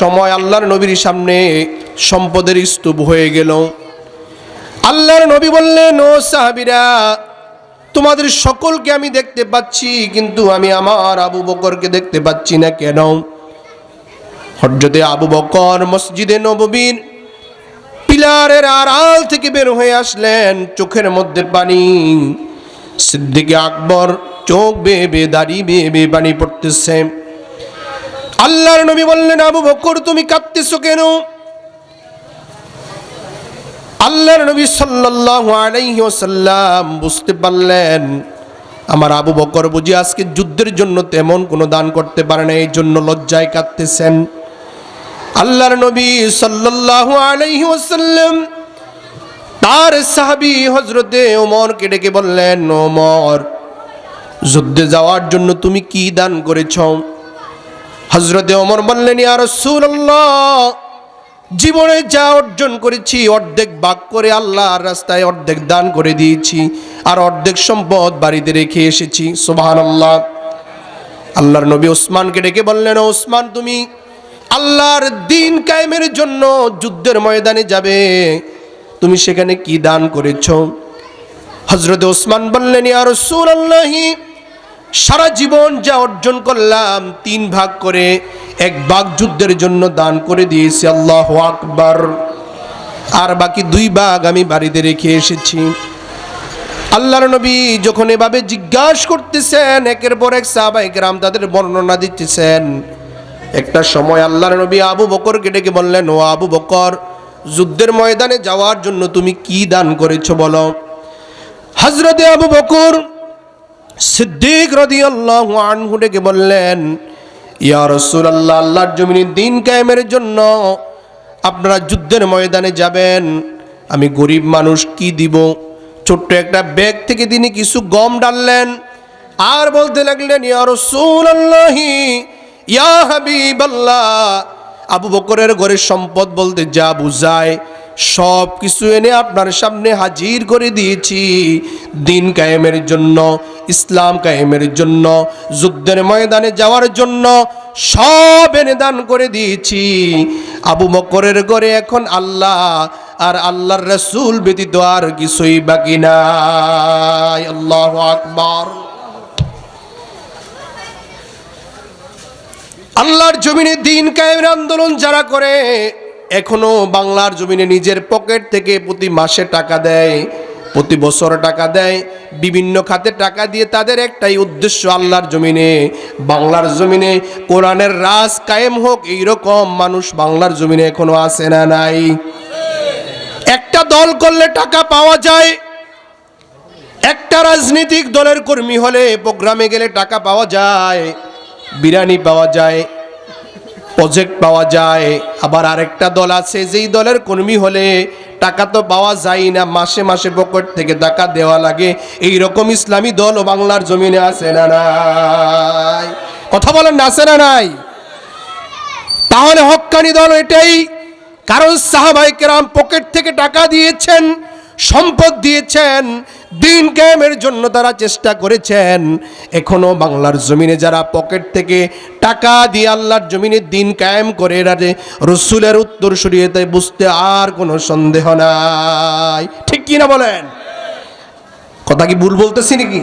সময় আল্লাহর নবীর সামনে সম্পদের স্তূপ হয়ে গেল। আল্লাহর নবী বললেন, ও সাহাবীরা, তোমাদের সকলকে আমি দেখতে পাচ্ছি, কিন্তু আমি আমার আবু বকরকে দেখতে পাচ্ছি না। কেন? হযরতে আবু বকর মসজিদে নববীর পিলারের আড়াল থেকে বের হয়ে আসলেন, চোখের মধ্যে পানি। সিদ্দিক আকবর চোখ বেয়ে বেয়ে দাড়ি বেয়ে বেয়ে পানি পড়তেছে। আল্লাহর নবী বললেন, আবু বকর তুমি কাঁদতেছো কেন? আল্লাহর নবী সাল্লাল্লাহু আলাইহি ওয়াসাল্লাম বুঝতে পারলেন আমার আবু বকর বুঝি আজকে যুদ্ধের জন্য তেমন কোনো দান করতে পারে না, এই জন্য লজ্জায় কাঁদতেছেন। আল্লাহর নবী সাল্লাল্লাহু আলাইহি ওয়াসাল্লাম তার সাহাবী হযরতে ওমরকে ডেকে বললেন, ওমর, যুদ্ধে যাওয়ার জন্য তুমি কি দান করেছো? হযরতে ওমর বললেন, ইয়া রাসূলুল্লাহ, জীবনে যা অর্জন করেছি অর্ধেক ভাগ করে আল্লাহর রাস্তায় অর্ধেক দান করে দিয়েছি, আর অর্ধেক সম্পদ বাড়িতে রেখে এসেছি। সুবহানাল্লাহ। আল্লাহর নবী ওসমানকে ডেকে বললেন, ওসমান, তুমি আল্লাহর দ্বীন কায়েমের জন্য যুদ্ধের ময়দানে যাবে, তুমি সেখানে কি দান করেছো? হযরতে ওসমান বললেন, ইয়া রাসূলুল্লাহ, সারা জীবন যা অর্জন করলাম 3 ভাগ করে 1 ভাগ যুদ্ধের জন্য দান করে দিয়েছি। আল্লাহু আকবার। আর বাকি 2 ভাগ আমি বাড়িতে রেখে এসেছি। আল্লাহর নবী যখন এভাবে জিজ্ঞাসা করতেছেন, একের পর এক সাহাবায়ে কেরাম তাদের বর্ণনা দিতেছেন, একটা সময় আল্লাহর নবী আবু বকরকে ডেকে বললেন, ও আবু বকর, যুদ্ধের ময়দানে যাওয়ার জন্য তুমি কি দান করেছো বলো? হযরতে আবু বকর সিদ্দিক রাদিয়াল্লাহু আনহু ডেকে বললেন, ইয়া রাসূলুল্লাহ, আল্লাহর জমিনে দ্বীন কায়েমের জন্য আপনারা যুদ্ধের ময়দানে যাবেন, আমি গরিব মানুষ, কি দিব? ছোট্ট একটা ব্যাগ থেকে তিনি কিছু গম ডাললেন আর বলতে লাগলেন, ইয়া রাসূলুল্লাহ, ইয়া হাবিবাল্লাহ, আবু বকরের ঘরের সম্পদ বলতে যা বুঝায় সব কিছু এনে আপনার সামনে হাজির করে দিয়েছি। দ্বীন কায়েমের জন্য, ইসলাম কায়েমের জন্য, যুদ্ধের ময়দানে যাওয়ার জন্য সব এনে দান করে দিয়েছি। আবু বকরের ঘরে এখন আল্লাহ আর আল্লাহর রাসূল ব্যতীত আর কিছুই বাকি নাই। আল্লাহু আকবার। আল্লাহর জমিনে দ্বীন কায়েমের আন্দোলন যারা করে, এখনো বাংলার জমিনে নিজের পকেট থেকে প্রতি মাসে টাকা দেয়, প্রতি বছর টাকা দেয়, বিভিন্ন খাতে টাকা দিয়ে তাদের একটাই উদ্দেশ্য, আল্লাহর জমিনে, বাংলার জমিনে কোরআনের রাজ কায়েম হোক। এইরকম মানুষ বাংলার জমিনে এখনো আছে না নাই? একটা দল করলে টাকা পাওয়া যায়, একটা রাজনৈতিক দলের কর্মী হলে প্রোগ্রামে গেলে টাকা পাওয়া যায়, বিরিয়ানি পাওয়া যায়, প্রজেক্ট পাওয়া যায়। আবার আরেকটা দল আছে, যেই দলের কর্মী হলে টাকা তো পাওয়া যায় না, মাসে মাসে পকেট থেকে টাকা দেওয়া লাগে। এই রকম ইসলামী দল ও বাংলার জমিনে আছে না নাই? কথা বলেন না, আছে না নাই? তাহলে হক্কানি দল এটাই, কারণ সাহাবায়ে কেরাম পকেট থেকে টাকা দিয়েছেন, সম্পদ দিয়েছেন, দ্বীন কায়েমের জন্য তারা চেষ্টা করেছেন। এখনো বাংলার জমিনে যারা পকেট থেকে টাকা দিয়ে আল্লাহর জমিনে দ্বীন কায়েম করে, এরা যে রাসূলের উত্তরসূরি, এতে বুঝতে আর কোনো সন্দেহ নাই। ঠিক কি না বলেন? কথা কি ভুল বলতেছি নাকি?